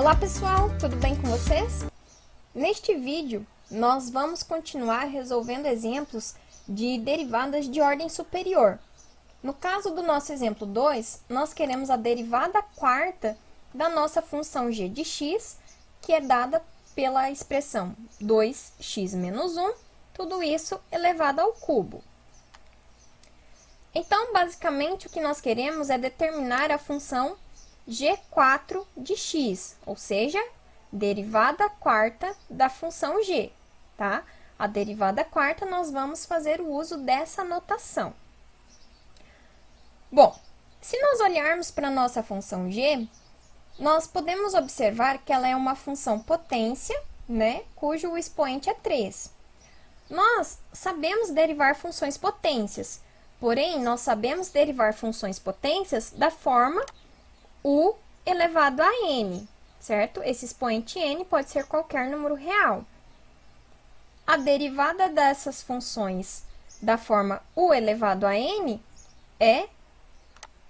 Olá pessoal, tudo bem com vocês? Neste vídeo, nós vamos continuar resolvendo exemplos de derivadas de ordem superior. No caso do nosso exemplo 2, nós queremos a derivada quarta da nossa função g de x, que é dada pela expressão 2x menos 1, tudo isso elevado ao cubo. Então, basicamente, o que nós queremos é determinar a função g4 de x, ou seja, derivada quarta da função g, tá? A derivada quarta, nós vamos fazer o uso dessa notação. Bom, se nós olharmos para a nossa função g, nós podemos observar que ela é uma função potência, né, cujo expoente é 3. Nós sabemos derivar funções potências, porém, nós sabemos derivar funções potências da forma u elevado a n, certo? Esse expoente n pode ser qualquer número real. A derivada dessas funções da forma u elevado a n é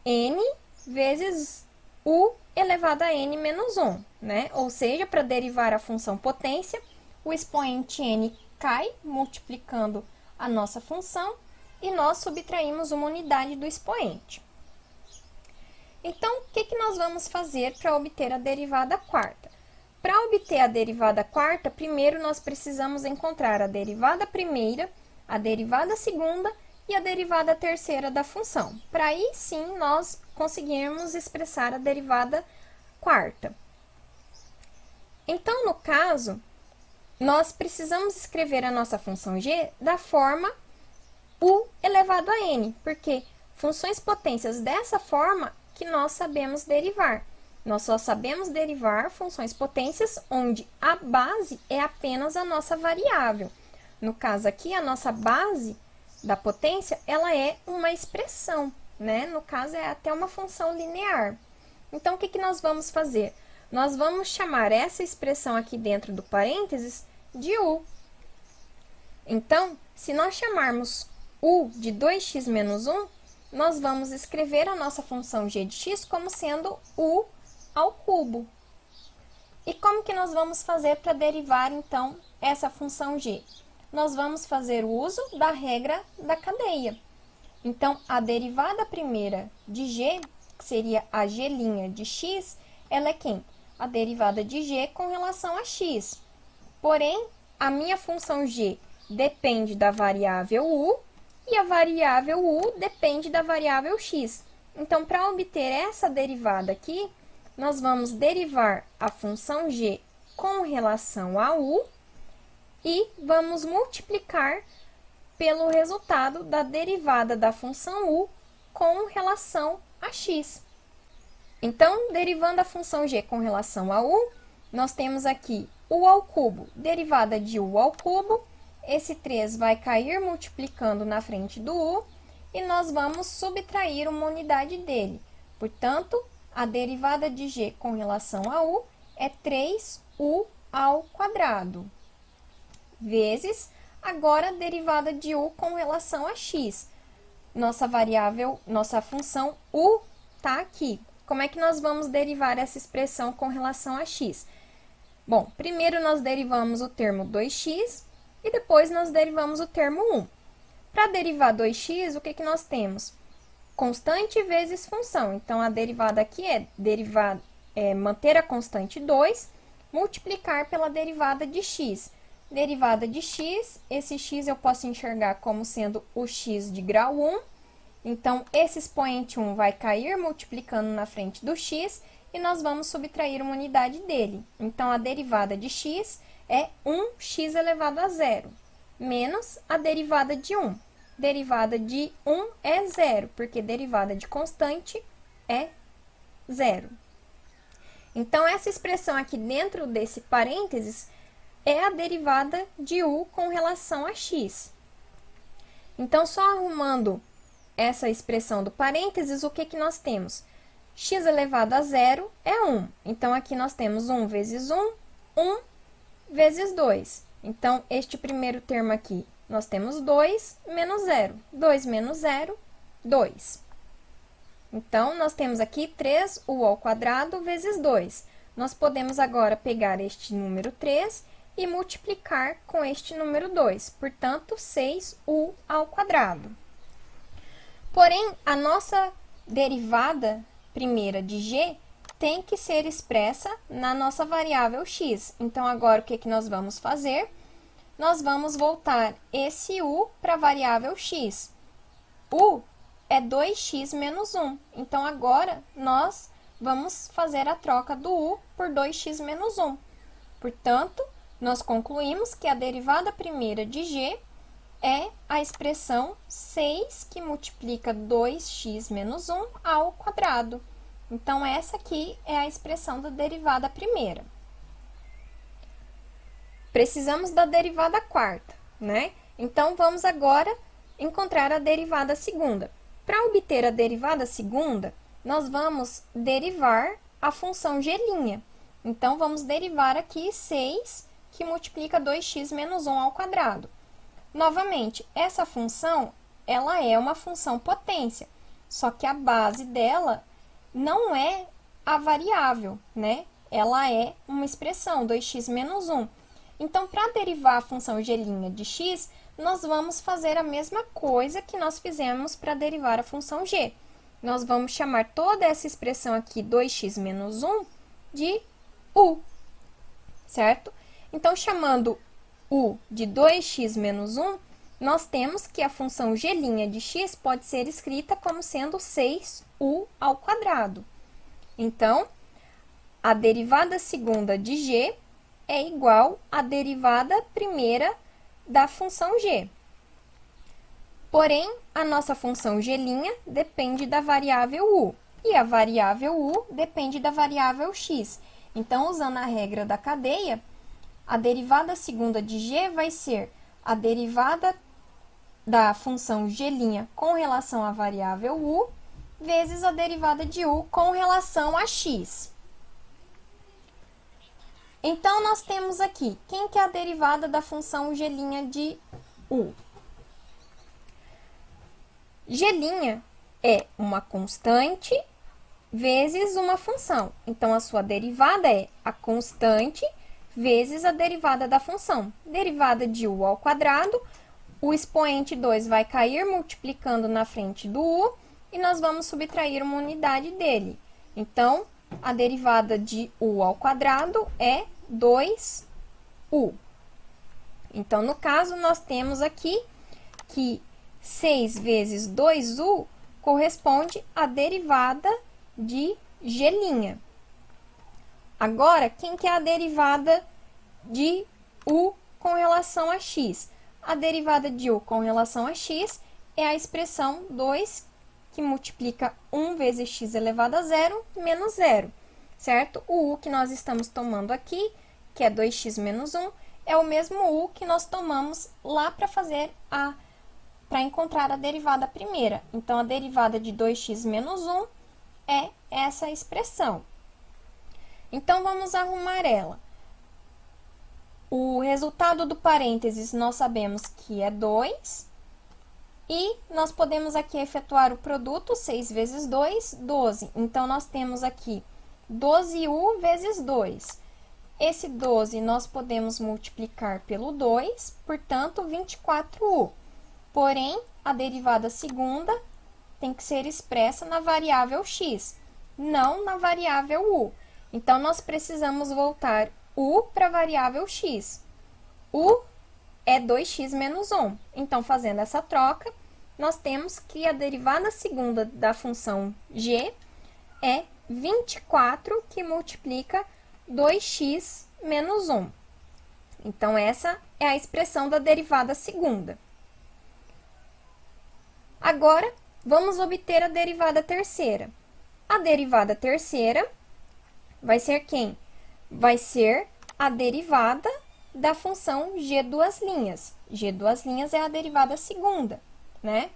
n vezes u elevado a n menos 1, né? Ou seja, para derivar a função potência, o expoente n cai, multiplicando a nossa função, e nós subtraímos uma unidade do expoente. Então, o que nós vamos fazer para obter a derivada quarta? Para obter a derivada quarta, primeiro nós precisamos encontrar a derivada primeira, a derivada segunda e a derivada terceira da função. Para aí sim nós conseguirmos expressar a derivada quarta. Então, no caso, nós precisamos escrever a nossa função g da forma u elevado a n, porque funções potências dessa forma que nós sabemos derivar. Nós só sabemos derivar funções potências onde a base é apenas a nossa variável. No caso aqui, a nossa base da potência, ela é uma expressão, né? No caso, é até uma função linear. Então, o que nós vamos fazer? Nós vamos chamar essa expressão aqui dentro do parênteses de u. Então, se nós chamarmos u de 2x menos 1, nós vamos escrever a nossa função g de x como sendo u ao cubo. E como que nós vamos fazer para derivar, então, essa função g? Nós vamos fazer o uso da regra da cadeia. Então, a derivada primeira de g, que seria a g' de x, ela é quem? A derivada de g com relação a x. Porém, a minha função g depende da variável u, e a variável u depende da variável x. Então, para obter essa derivada aqui, nós vamos derivar a função g com relação a u e vamos multiplicar pelo resultado da derivada da função u com relação a x. Então, derivando a função g com relação a u, nós temos aqui u ao cubo, derivada de u ao cubo. Esse 3 vai cair multiplicando na frente do u, e nós vamos subtrair uma unidade dele. Portanto, a derivada de g com relação a u é 3u ao quadrado, vezes, agora, a derivada de u com relação a x. Nossa variável, nossa função u está aqui. Como é que nós vamos derivar essa expressão com relação a x? Bom, primeiro nós derivamos o termo 2x, e depois nós derivamos o termo 1. Para derivar 2x, o que nós temos? Constante vezes função. Então, a derivada aqui é manter a constante 2, multiplicar pela derivada de x. Derivada de x, esse x eu posso enxergar como sendo o x de grau 1. Então, esse expoente 1 vai cair multiplicando na frente do x, e nós vamos subtrair uma unidade dele. Então, a derivada de x é 1x elevado a 0, menos a derivada de 1. Derivada de 1 é 0, porque derivada de constante é 0. Então, essa expressão aqui dentro desse parênteses é a derivada de u com relação a x. Então, só arrumando essa expressão do parênteses, o que nós temos? X elevado a 0 é 1. Então, aqui nós temos 1 vezes 1, 1 vezes 2. Então, este primeiro termo aqui, nós temos 2 menos 0. 2 menos 0, 2. Então, nós temos aqui 3u ao quadrado vezes 2. nós podemos agora pegar este número 3 e multiplicar com este número 2, portanto, 6u ao quadrado. Porém, a nossa derivada primeira de g tem que ser expressa na nossa variável x. Então, agora, o que nós vamos fazer? Nós vamos voltar esse u para a variável x. U é 2x menos 1. Então, agora, nós vamos fazer a troca do u por 2x menos 1. Portanto, nós concluímos que a derivada primeira de g é a expressão 6 que multiplica 2x menos 1 ao quadrado. Então, essa aqui é a expressão da derivada primeira. Precisamos da derivada quarta, né? Então, vamos agora encontrar a derivada segunda. Para obter a derivada segunda, nós vamos derivar a função g'. Então, vamos derivar aqui 6, que multiplica 2x menos 1 ao quadrado. Novamente, essa função, ela é uma função potência, só que a base dela não é a variável, né? Ela é uma expressão, 2x menos 1. Então, para derivar a função g' de x, nós vamos fazer a mesma coisa que nós fizemos para derivar a função g. Nós vamos chamar toda essa expressão aqui, 2x menos 1, de u, certo? Então, chamando u de 2x menos 1, nós temos que a função g' de x pode ser escrita como sendo 6u ao quadrado. Então, a derivada segunda de g é igual à derivada primeira da função g. Porém, a nossa função g' depende da variável u, e a variável u depende da variável x. Então, usando a regra da cadeia, a derivada segunda de g vai ser a derivada da função g' com relação à variável u, vezes a derivada de u com relação a x. Então, nós temos aqui, quem que é a derivada da função g' de u? G' é uma constante vezes uma função. Então, a sua derivada é a constante vezes a derivada da função. Derivada de u ao quadrado, o expoente 2 vai cair multiplicando na frente do u, e nós vamos subtrair uma unidade dele. Então, a derivada de u ao quadrado é 2u. Então, no caso, nós temos aqui que 6 vezes 2u corresponde à derivada de g'. Agora, quem que é a derivada de u com relação a x? A derivada de u com relação a x é a expressão 2 que multiplica 1 vezes x elevado a 0 menos 0, certo? O u que nós estamos tomando aqui, que é 2x menos 1, é o mesmo u que nós tomamos lá para encontrar a derivada primeira. Então, a derivada de 2x menos 1 é essa expressão. Então, vamos arrumar ela. O resultado do parênteses nós sabemos que é 2. E nós podemos aqui efetuar o produto, 6 vezes 2, 12. Então, nós temos aqui 12u vezes 2. Esse 12 nós podemos multiplicar pelo 2, portanto, 24u. Porém, a derivada segunda tem que ser expressa na variável x, não na variável u. Então, nós precisamos voltar u para a variável x. U é 2x menos 1. Então, fazendo essa troca, nós temos que a derivada segunda da função g é 24, que multiplica 2x menos 1. Então, essa é a expressão da derivada segunda. Agora, vamos obter a derivada terceira. A derivada terceira vai ser quem? Vai ser a derivada da função g duas linhas. G duas linhas é a derivada segunda, né?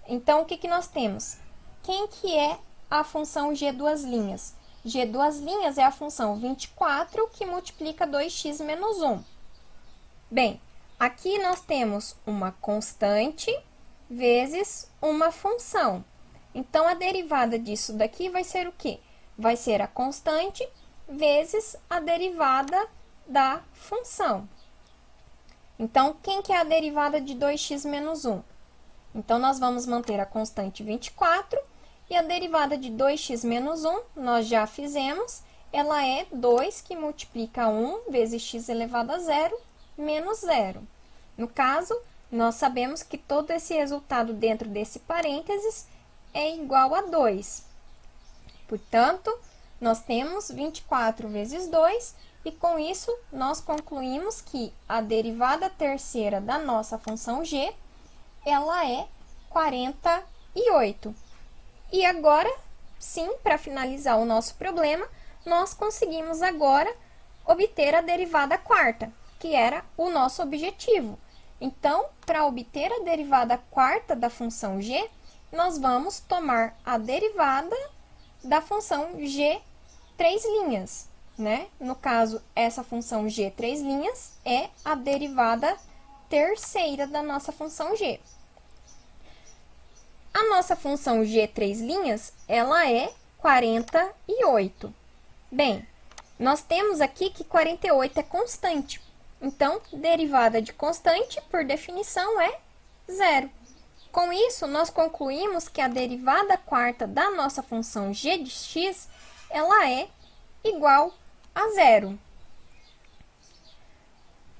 Então, o que nós temos? Quem que é a função g duas linhas? G duas linhas é a função 24 que multiplica 2x menos 1. Bem, aqui nós temos uma constante vezes uma função. Então, a derivada disso daqui vai ser o quê? Vai ser a constante vezes a derivada da função. Então, quem que é a derivada de 2x menos 1? Então, nós vamos manter a constante 24 e a derivada de 2x menos 1, nós já fizemos, ela é 2 que multiplica 1 vezes x elevado a 0 menos 0. No caso, nós sabemos que todo esse resultado dentro desse parênteses é igual a 2. Portanto, nós temos 24 vezes 2 e com isso nós concluímos que a derivada terceira da nossa função g, ela é 48. E agora, sim, para finalizar o nosso problema, nós conseguimos agora obter a derivada quarta, que era o nosso objetivo. Então, para obter a derivada quarta da função g, nós vamos tomar a derivada da função g três linhas, né? No caso, essa função g três linhas é a derivada terceira da nossa função g. A nossa função g três linhas, ela é 48. Bem, nós temos aqui que 48 é constante. Então, derivada de constante, por definição, é zero. Com isso, nós concluímos que a derivada quarta da nossa função g de x, ela é igual a zero.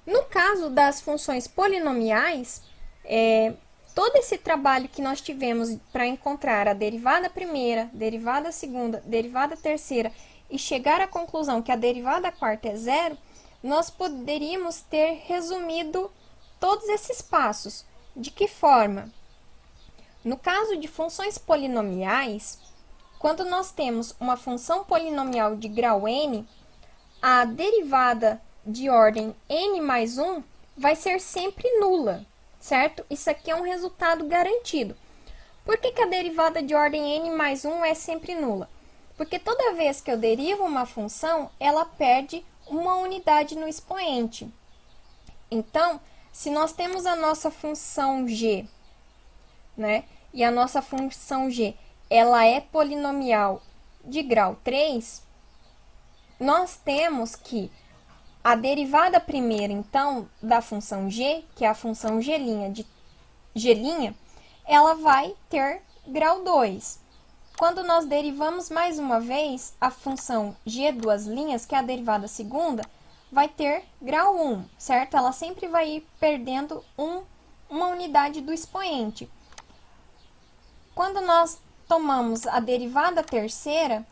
No caso das funções polinomiais, todo esse trabalho que nós tivemos para encontrar a derivada primeira, derivada segunda, derivada terceira e chegar à conclusão que a derivada quarta é zero, nós poderíamos ter resumido todos esses passos. De que forma? No caso de funções polinomiais, quando nós temos uma função polinomial de grau n, a derivada de ordem n mais 1 vai ser sempre nula, certo? Isso aqui é um resultado garantido. Por que a derivada de ordem n mais 1 é sempre nula? Porque toda vez que eu derivo uma função, ela perde uma unidade no expoente. Então, se nós temos a nossa função g, né? E a nossa função g, ela é polinomial de grau 3, nós temos que a derivada primeira, então, da função g, que é a função g', ela vai ter grau 2. Quando nós derivamos mais uma vez, a função g duas linhas, que é a derivada segunda, vai ter grau 1, certo? Ela sempre vai ir perdendo uma unidade do expoente. Quando nós tomamos a derivada terceira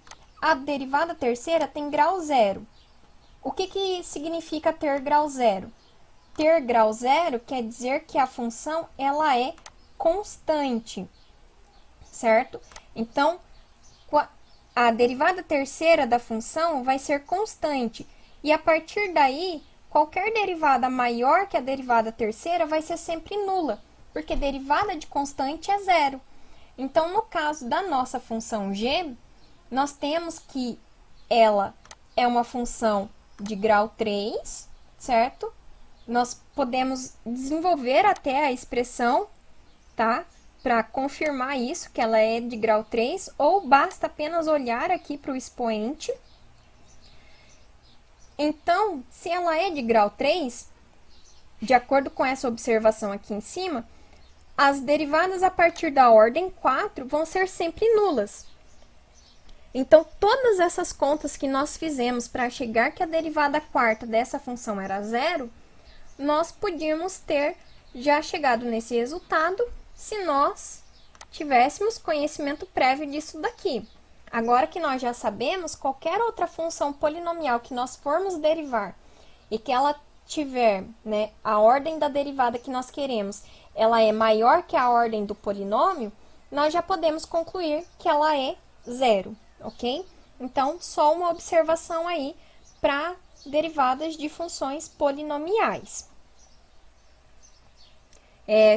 tem grau 0. O que significa ter grau 0? Ter grau 0 quer dizer que a função ela é constante, certo? Então, a derivada terceira da função vai ser constante. E a partir daí, qualquer derivada maior que a derivada terceira vai ser sempre nula, porque derivada de constante é zero. Então, no caso da nossa função g, nós temos que ela é uma função de grau 3, certo? Nós podemos desenvolver até a expressão, tá? Para confirmar isso, que ela é de grau 3, ou basta apenas olhar aqui para o expoente. Então, se ela é de grau 3, de acordo com essa observação aqui em cima, as derivadas a partir da ordem 4 vão ser sempre nulas. Então, todas essas contas que nós fizemos para chegar que a derivada quarta dessa função era zero, nós podíamos ter já chegado nesse resultado se nós tivéssemos conhecimento prévio disso daqui. Agora que nós já sabemos, qualquer outra função polinomial que nós formos derivar e que ela tiver, né, a ordem da derivada que nós queremos, ela é maior que a ordem do polinômio, nós já podemos concluir que ela é zero, ok? Então, só uma observação aí para derivadas de funções polinomiais.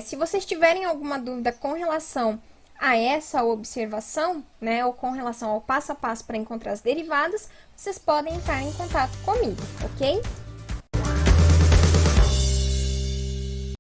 Se vocês tiverem alguma dúvida com relação a essa observação, né, ou com relação ao passo a passo para encontrar as derivadas, vocês podem entrar em contato comigo, ok?